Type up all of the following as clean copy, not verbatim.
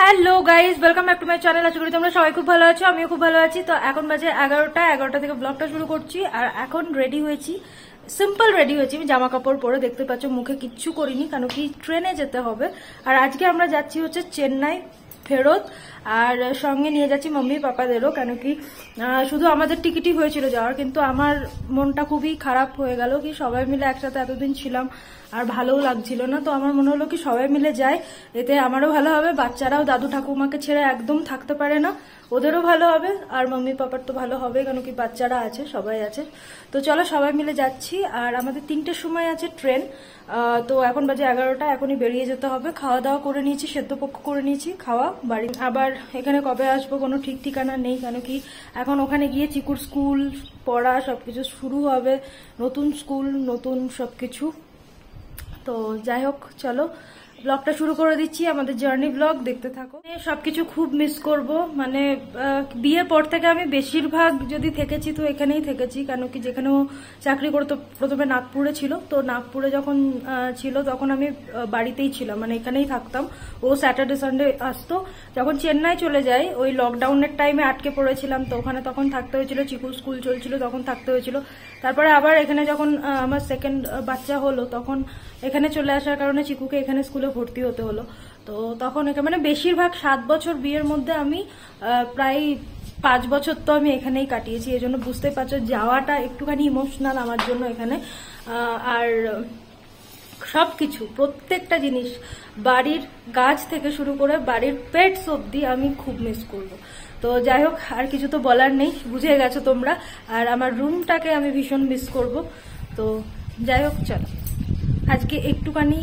Hello guys, welcome back to my channel. আশা করি তোমরা সবাই খুব ভালো আছো, আমিও খুব ভালো আছি। তো এখন বাজে 11টা থেকে ব্লগটা শুরু করছি। আর এখন রেডি হয়েছি, সিম্পল রেডি হয়েছি। আমি জামা কাপড় পরে, দেখতে পাচ্ছ মুখে কিচ্ছু করিনি, কেন কি ট্রেনে যেতে হবে। আর আজকে আমরা যাচ্ছি হচ্ছে চেন্নাই ফেরত, আর সঙ্গে নিয়ে যাচ্ছি মাম্মি পাপাদেরও, কেন কি শুধু আমাদের টিকিটই হয়েছিল যাওয়ার, কিন্তু আমার মনটা খুবই খারাপ হয়ে গেল কি সবাই মিলে একসাথে এতদিন ছিলাম আর ভালোও লাগছিল না। তো আমার মনে হলো কি সবাই মিলে যায়, এতে আমারও ভালো হবে, বাচ্চারাও দাদু ঠাকুমাকে ছেড়ে একদম থাকতে পারে না, ওদেরও ভালো হবে, আর মাম্মি পাপার তো ভালো হবে, কেন কি বাচ্চারা আছে, সবাই আছে। তো চলো সবাই মিলে যাচ্ছি। আর আমাদের 3টের সময় আছে ট্রেন। তো এখন বাজে 11টা, এখনই বেরিয়ে যেতে হবে। খাওয়া দাওয়া করে নিয়েছি, সেদ্ধ পক্ষ করে নিয়েছি, খাওয়া বাড়ি। আবার এখানে কবে আসবো কোনো ঠিক ঠিকানা নেই, কেন কি এখন ওখানে গিয়ে চিকুর স্কুল পড়া সবকিছু শুরু হবে, নতুন স্কুল নতুন সবকিছু। তো যাই হোক, চলো ব্লগটা শুরু করে দিচ্ছি, আমাদের জার্নি ব্লগ দেখতে থাকো। সবকিছু খুব মিস করব, মানে বিয়ের পর থেকে আমি বেশিরভাগ যদি থেকেছি তো এখানেই থেকেছি, কেন কি যেখানেও চাকরি করতো প্রথমে নাগপুরে ছিল, তো নাগপুরে যখন ছিল তখন আমি বাড়িতেই ছিলাম, মানে এখানেই থাকতাম। ও স্যাটারডে সানডে আসতো। যখন চেন্নাই চলে যাই, ওই লকডাউনের টাইমে আটকে পড়েছিলাম, তো ওখানে তখন থাকতে হয়েছিল, চিকুর স্কুল চলছিল তখন থাকতে হয়েছিল। তারপরে আবার এখানে যখন আমার সেকেন্ড বাচ্চা হলো, তখন এখানে চলে আসার কারণে চিকুকে এখানে স্কুলে ভর্তি হতে হলো। তো তখন এখানে মানে বেশিরভাগ 7 বছর বিয়ের মধ্যে আমি প্রায় 5 বছর তো আমি এখানেই কাটিয়েছি। এই জন্য বুঝতেই পারছো যাওয়াটা একটুখানি ইমোশনাল আমার জন্য এখানে। আর সবকিছু প্রত্যেকটা জিনিস, বাড়ির গাছ থেকে শুরু করে বাড়ির পেটস অব্দি আমি খুব মিস করবো। তো যাই হোক, আর কিছু তো বলার নেই, বুঝে গেছো তোমরা। আর আমার রুমটাকে আমি ভীষণ মিস করব। তো যাই হোক, চলো আজকে একটুখানি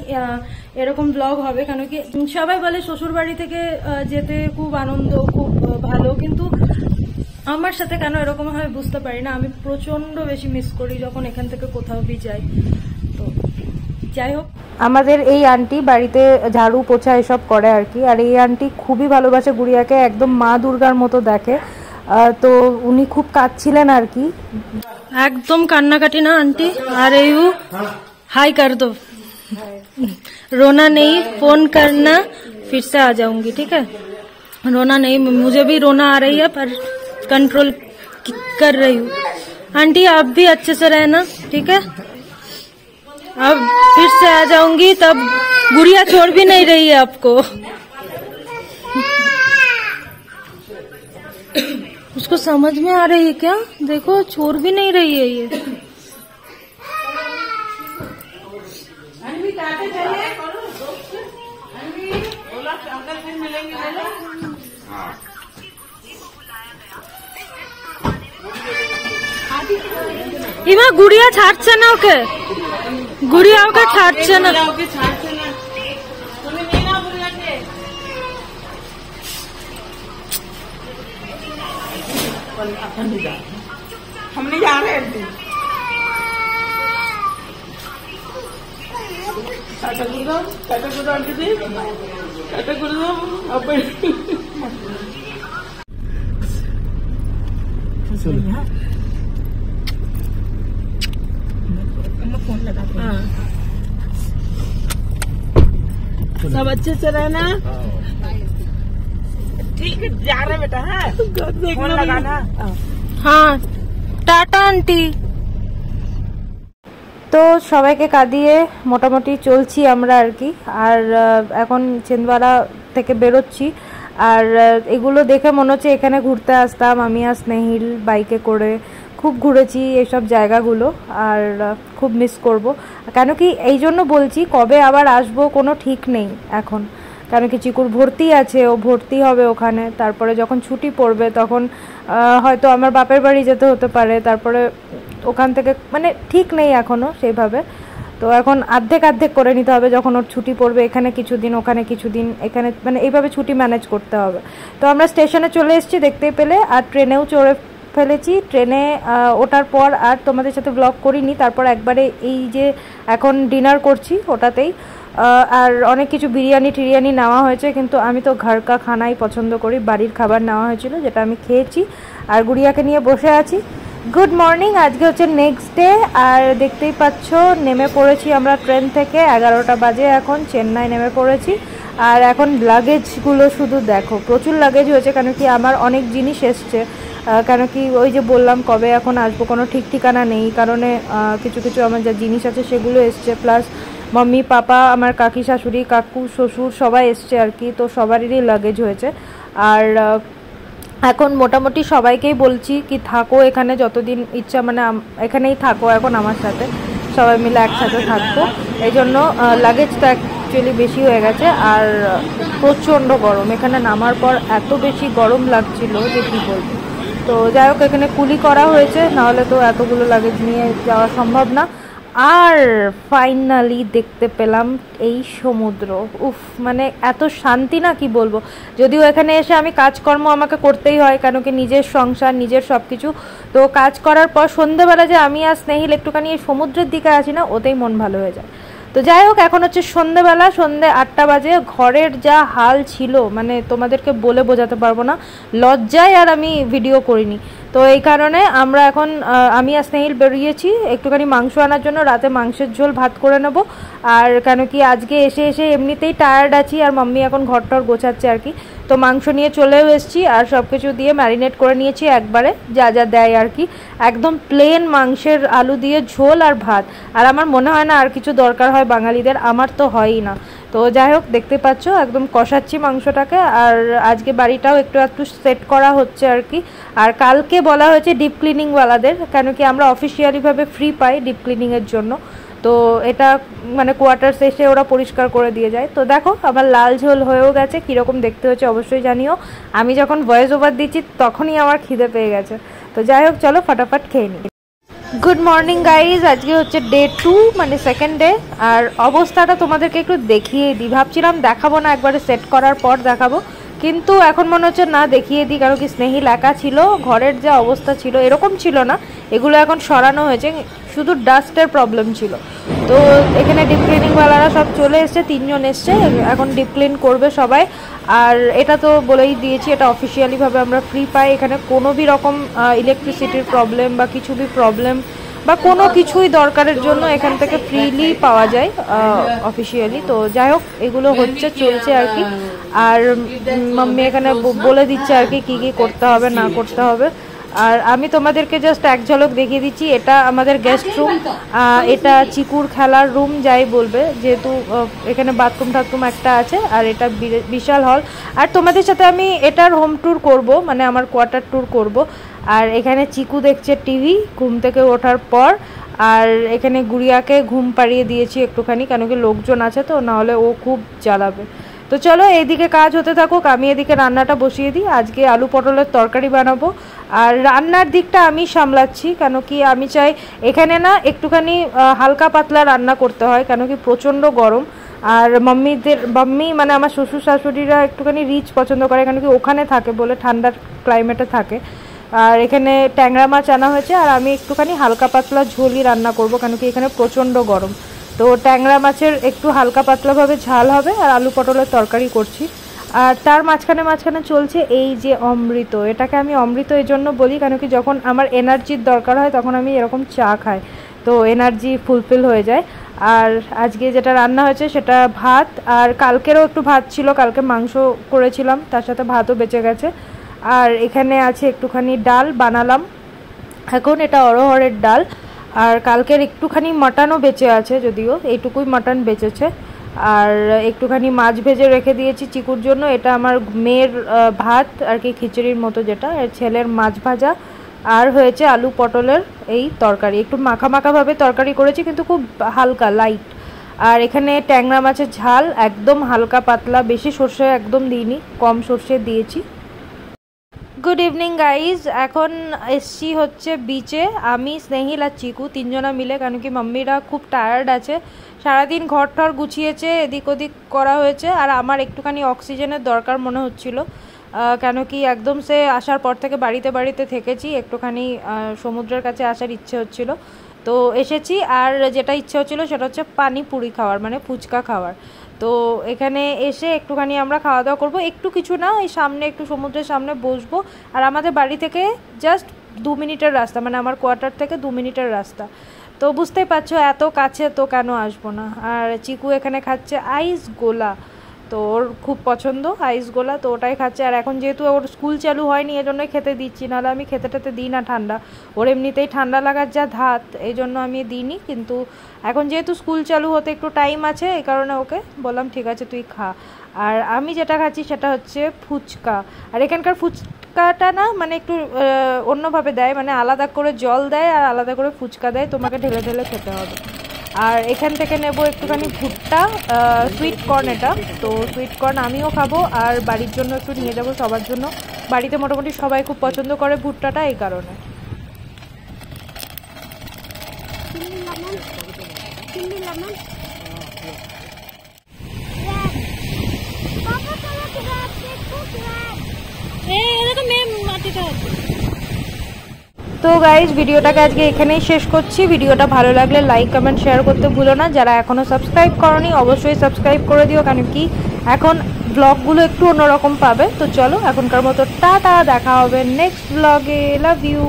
এরকম ব্লগ হবে, কেন কি সবাই বলে শ্বশুর বাড়ি থেকে যেতে খুব আনন্দ, খুব ভালো, কিন্তু আমার সাথে কেন এরকম হয় বুঝতে পারি না। আমি প্রচন্ড বেশি মিস করি যখন এখান থেকে কোথাও বি যাই। তো যাই হোক, আমাদের এই আন্টি বাড়িতে ঝাড়ু পোছা এসব করে আর কি। আর এই আন্টি খুবই ভালোবাসে গুড়িয়াকে, একদম মা দুর্গার মতো দেখে। তো উনি খুব কাঁদছিলেন আর কি, একদম কান্নাকাটি না আন্টি। আর এই हाय कर दो, रोना नहीं, फोन करना, फिर से आ जाऊंगी, ठीक है। रोना नहीं, मुझे भी रोना आ रही है पर कंट्रोल कर रही हूँ। आंटी आप भी अच्छे से रहना, ठीक है। अब फिर से आ जाऊंगी, तब गुड़िया छोड़ भी नहीं रही है आपको। उसको समझ में आ रही है क्या? देखो छोड़ भी नहीं रही है ये। ইমা গুড়িয়া ছাড়ছে না ওকে, গুড়িয়া ওকে ছাড়ছে না। हम नहीं जा रहे हैं। टाटा गुरु आंटी जी, टाटा गुरु अब फोन लगा। सब अच्छे से रहना, ठीक है। जा रहे बेटा, है फोन लगाना। हाँ টাটা আন্টি। তো সবাইকে কাঁদিয়ে মোটামুটি চলছি আমরা আর কি। আর এখন চেন্দওয়ালা থেকে বেরোচ্ছি। আর এগুলো দেখে মনে হচ্ছে এখানে ঘুরতে আসতাম আমি আর স্নেহিল বাইকে করে, খুব ঘুরেছি এইসব জায়গাগুলো। আর খুব মিস করব, কেন কি এই জন্য বলছি কবে আবার আসবো কোনো ঠিক নেই এখন, কেন কি চিকুর ভর্তি আছে, ও ভর্তি হবে ওখানে। তারপরে যখন ছুটি পড়বে তখন হয়তো আমার বাপের বাড়ি যেতে হতে পারে, তারপরে ওখান থেকে মানে ঠিক নেই এখনো সেইভাবে। তো এখন অর্ধেক করে নিতে হবে, যখন ওর ছুটি পড়বে এখানে কিছুদিন ওখানে কিছুদিন, এখানে মানে এইভাবে ছুটি ম্যানেজ করতে হবে। তো আমরা স্টেশনে চলে এসেছি দেখতেই পেলে, আর ট্রেনেও চড়ে ফেলেছি। ট্রেনে ওঠার পর আর তোমাদের সাথে ব্লগ করিনি, তারপর একবারে এই যে এখন ডিনার করছি ওটাতেই। আর অনেক কিছু বিরিয়ানি টিরিয়ানি নেওয়া হয়েছে, কিন্তু আমি তো ঘর কা খানাই পছন্দ করি, বাড়ির খাবার নেওয়া হয়েছিল যেটা আমি খেয়েছি। আর গুড়িয়াকে নিয়ে বসে আছি। গুড মর্নিং, আজকে হচ্ছে নেক্সট ডে। আর দেখতেই পাচ্ছ নেমে পড়েছি আমরা ট্রেন থেকে, 11টা বাজে এখন, চেন্নাই নেমে পড়েছি। আর এখন লাগেজগুলো শুধু দেখো, প্রচুর লাগেজ হয়েছে, কেন কি আমার অনেক জিনিস এসছে, কেন কি ওই যে বললাম কবে এখন আসবো কোনো ঠিক ঠিকানা নেই, কারণে কিছু কিছু আমার যা জিনিস আছে সেগুলো এসছে, প্লাস মাম্মি পাপা আমার কাকি শাশুড়ি কাকু শ্বশুর সবাই এসছে আর কি, তো সবারই লাগেজ হয়েছে। আর এখন মোটামুটি সবাইকেই বলছি কি থাকো এখানে যতদিন ইচ্ছা, মানে এখানেই থাকো এখন আমার সাথে, সবাই মিলে একসাথে থাকবো। এই জন্য লাগেজটা অ্যাকচুয়ালি বেশি হয়ে গেছে। আর প্রচণ্ড গরম, এখানে নামার পর এত বেশি গরম লাগছিল যে কী বলবো। তো যাই হোক এখানে কুলি করা হয়েছে, নাহলে তো এতগুলো লাগেজ নিয়ে যাওয়া সম্ভব না। আর ফাইনালি দেখতে পেলাম এই সমুদ্র, উফ মানে এত শান্তি না কি বলবো। যদিও এখানে এসে আমি কাজকর্ম আমাকে করতেই হয়, কেন কি নিজের সংসার নিজের সব কিছু, তো কাজ করার পর সন্ধ্যেবেলা যে আমি আর স্নেহিল একটুখানি এই সমুদ্রের দিকে আসি না, ওতেই মন ভালো হয়ে যায়। তো যাই হোক এখন হচ্ছে সন্ধ্যেবেলা, সন্ধ্যে 8টা বাজে। ঘরের যা হাল ছিল মানে তোমাদেরকে বলে বোঝাতে পারবো না, লজ্জায় আর আমি ভিডিও করিনি। তো এই কারণে আমরা এখন আমি আর স্নেহিল বেরিয়েছি একটুখানি মাংস আনার জন্য, রাতে মাংসের ঝোল ভাত করে নেব। আর কেন কি আজকে এসে এসে এমনিতেই টায়ার্ড আছি, আর মাম্মি এখন ঘরটর গোছাচ্ছে আর কি, তো মাংস নিয়ে চলেও এসেছি আর সব কিছু দিয়ে ম্যারিনেট করে নিয়েছি একবারে, যা যা দেয় আর কি, একদম প্লেন মাংসের আলু দিয়ে ঝোল আর ভাত। আর আমার মনে হয় না আর কিছু দরকার হয় বাঙালিদের, আমার তো হয়ই না। তো যাই হোক দেখতে পাচ্ছ একদম কষাচ্ছি মাংসটাকে। আর আজকে বাড়িটাও একটু একটু সেট করা হচ্ছে আর কি। আর কালকে বলা হয়েছে ডিপ ক্লিনিংওয়ালাদের, কেন কি আমরা অফিসিয়ালিভাবে ফ্রি পাই ডিপ ক্লিনিংয়ের জন্য, তো এটা মানে কোয়ার্টার্স এসে ওরা পরিষ্কার করে দিয়ে যায়। তো দেখো আমার লাল ঝোল হয়েও গেছে, কীরকম দেখতে হয়েছে অবশ্যই জানিও। আমি যখন ভয়েস ওভার দিচ্ছি তখনই আমার খিদে পেয়ে গেছে। তো যাই হোক চলো ফটাফট খেয়ে নিই। গুড মর্নিং গাইজ, আজকে হচ্ছে ডে 2 মানে সেকেন্ড ডে। আর অবস্থাটা তোমাদেরকে একটু দেখিয়ে দিই, ভাবছিলাম দেখাবো না, একবারে সেট করার পর দেখাবো, কিন্তু এখন মনে হচ্ছে না দেখিয়ে দিই, কারণ কি স্নেহিল একা ছিল, ঘরের যা অবস্থা ছিল এরকম ছিল না, এগুলো এখন সরানো হয়েছে, শুধু ডাস্টের প্রবলেম ছিল। তো এখানে ডিপ ক্লিনিংওয়ালারা সব চলে এসছে, 3 জন এসছে, এখন ডিপ ক্লিন করবে সবাই। আর এটা তো বলেই দিয়েছি, এটা অফিসিয়ালিভাবে আমরা ফ্রি পাই, এখানে কোনো বি রকম ইলেকট্রিসিটির প্রবলেম বা কিছু বি প্রবলেম বা কোনো কিছুই দরকারের জন্য এখান থেকে ফ্রিলি পাওয়া যায় অফিসিয়ালি। তো যাই হোক এগুলো হচ্ছে চলছে আর কি। আর মাম্মি এখানে বলে দিচ্ছে আর কি কী কী করতে হবে না করতে হবে। আর আমি তোমাদেরকে জাস্ট এক ঝলক দেখিয়ে দিচ্ছি, এটা আমাদের গেস্ট রুম, এটা চিকুর খেলার রুম যাই বলবে, যেহেতু এখানে বাথরুম টাথরুম একটা আছে, আর এটা বিশাল হল। আর তোমাদের সাথে আমি এটার হোম ট্যুর করব, মানে আমার কোয়ার্টার ট্যুর করব। আর এখানে চিকু দেখছে টিভি ঘুম থেকে ওঠার পর, আর এখানে গুড়িয়াকে ঘুম পাড়িয়ে দিয়েছি একটুখানি, কেন কি লোকজন আছে তো, নাহলে ও খুব জ্বালাবে। তো চলো এইদিকে কাজ হতে থাকুক, আমি এদিকে রান্নাটা বসিয়ে দিই। আজকে আলু পটলের তরকারি বানাবো, আর রান্নার দিকটা আমি সামলাচ্ছি, কেন কি আমি চাই এখানে না একটুখানি হালকা পাতলা রান্না করতে হয়, কেন কি প্রচণ্ড গরম। আর মাম্মি মানে আমার শ্বশুর শাশুড়িরা একটুখানি রিচ পছন্দ করে, কেন কি ওখানে থাকে বলে, ঠান্ডার ক্লাইমেটে থাকে। আর এখানে ট্যাংরা মাছ আনা হয়েছে, আর আমি একটুখানি হালকা পাতলা ঝোলই রান্না করব, কেন কি এখানে প্রচণ্ড গরম। তো ট্যাংরা মাছের একটু হালকা পাতলাভাবে ঝাল হবে, আর আলু পটলের তরকারি করছি। আর তার মাঝখানে চলছে এই যে অমৃত, এটাকে আমি অমৃত এই জন্য বলি, কেন কি যখন আমার এনার্জির দরকার হয় তখন আমি এরকম চা খাই, তো এনার্জি ফুলফিল হয়ে যায়। আর আজকে যেটা রান্না হয়েছে সেটা ভাত, আর কালকেরও একটু ভাত ছিল, কালকে মাংস করেছিলাম, তার সাথে ভাতও বেঁচে গেছে। আর এখানে আছে একটুখানি ডাল বানালাম এখন, এটা অরহরের ডাল। আর কালকের একটুখানি মাটনও বেঁচে আছে, যদিও এইটুকুই মাটন বেঁচেছে। আর একটুখানি মাছ ভেজে রেখে দিয়েছি চিকুর জন্য, এটা আমার মেয়ের ভাত আর কি, খিচুড়ির মতো যেটা, ছেলের মাছ ভাজা। আর হয়েছে আলু পটলের এই তরকারি, একটু মাখা মাখাভাবে তরকারি করেছি, কিন্তু খুব হালকা লাইট। আর এখানে ট্যাংরা মাছের ঝাল একদম হালকা পাতলা, বেশি সর্ষে একদম দিইনি, কম সর্ষে দিয়েছি। গুড ইভিনিং গাইজ, এখন এসছি হচ্ছে বিচে, আমি স্নেহিল আর চিকু 3 জনা মিলে, কারণ কি মাম্মিরা খুব টায়ার্ড আছে, সারাদিন ঘর টর গুছিয়েছে, এদিক ওদিক করা হয়েছে। আর আমার একটুখানি অক্সিজেনের দরকার মনে হচ্ছিল, কেন কি একদম সে আসার পর থেকে বাড়িতে থেকেছি, একটুখানি সমুদ্রের কাছে আসার ইচ্ছে হচ্ছিল, তো এসেছি। আর যেটা ইচ্ছে হচ্ছিল সেটা হচ্ছে পানিপুরি খাওয়ার, মানে ফুচকা খাওয়ার। তো এখানে এসে একটুখানি আমরা খাওয়া দাওয়া করবো, একটু কিছু না, এই সামনে একটু সমুদ্রের সামনে বসবো। আর আমাদের বাড়ি থেকে জাস্ট 2 মিনিটের রাস্তা, মানে আমার কোয়ার্টার থেকে 2 মিনিটের রাস্তা, তো বুঝতেই পারছো এত কাছে তো কেন আসবো না। আর চিকু এখানে খাচ্ছে আইস গোলা, তো ওর খুব পছন্দ আইসগোলা, তো ওটাই খাচ্ছে। আর এখন যেহেতু ওর স্কুল চালু হয়নি এজন্যই খেতে দিচ্ছি, নাহলে আমি খেতে টেতে দিই না ঠান্ডা। ওর এমনিতেই ঠান্ডা লাগার যা ধাত, এই জন্য আমি দিইনি। কিন্তু এখন যেহেতু স্কুল চালু হতে একটু টাইম আছে, এই কারণে ওকে বললাম ঠিক আছে তুই খা। আর আমি যেটা খাচ্ছি সেটা হচ্ছে ফুচকা। আর এখানকার ফুচকাটা না মানে একটু অন্যভাবে দেয়, মানে আলাদা করে জল দেয় আর আলাদা করে ফুচকা দেয়, তোমাকে ঢেলে ঢেলে খেতে হবে। আর এখান থেকে নেব একটুখানি ভুট্টা, সুইট কর্ন এটা। তো সুইট কর্ন আমিও খাবো আর বাড়ির জন্য একটু নিয়ে যাবো সবার জন্য। বাড়িতে মোটামুটি সবাই খুব পছন্দ করে ভুট্টাটা, এই কারণে। তো গাইজ ভিডিওটাকে আজকে এখানেই শেষ করছি। ভিডিওটা ভালো লাগলে লাইক কমেন্ট শেয়ার করতে ভুলো না। যারা এখনও সাবস্ক্রাইব করনি অবশ্যই সাবস্ক্রাইব করে দিও, কারণ কি এখন ব্লগগুলো একটু অন্যরকম পাবে। তো চলো এখনকার মতো টাটা, দেখা হবে নেক্সট ব্লগে। Love you.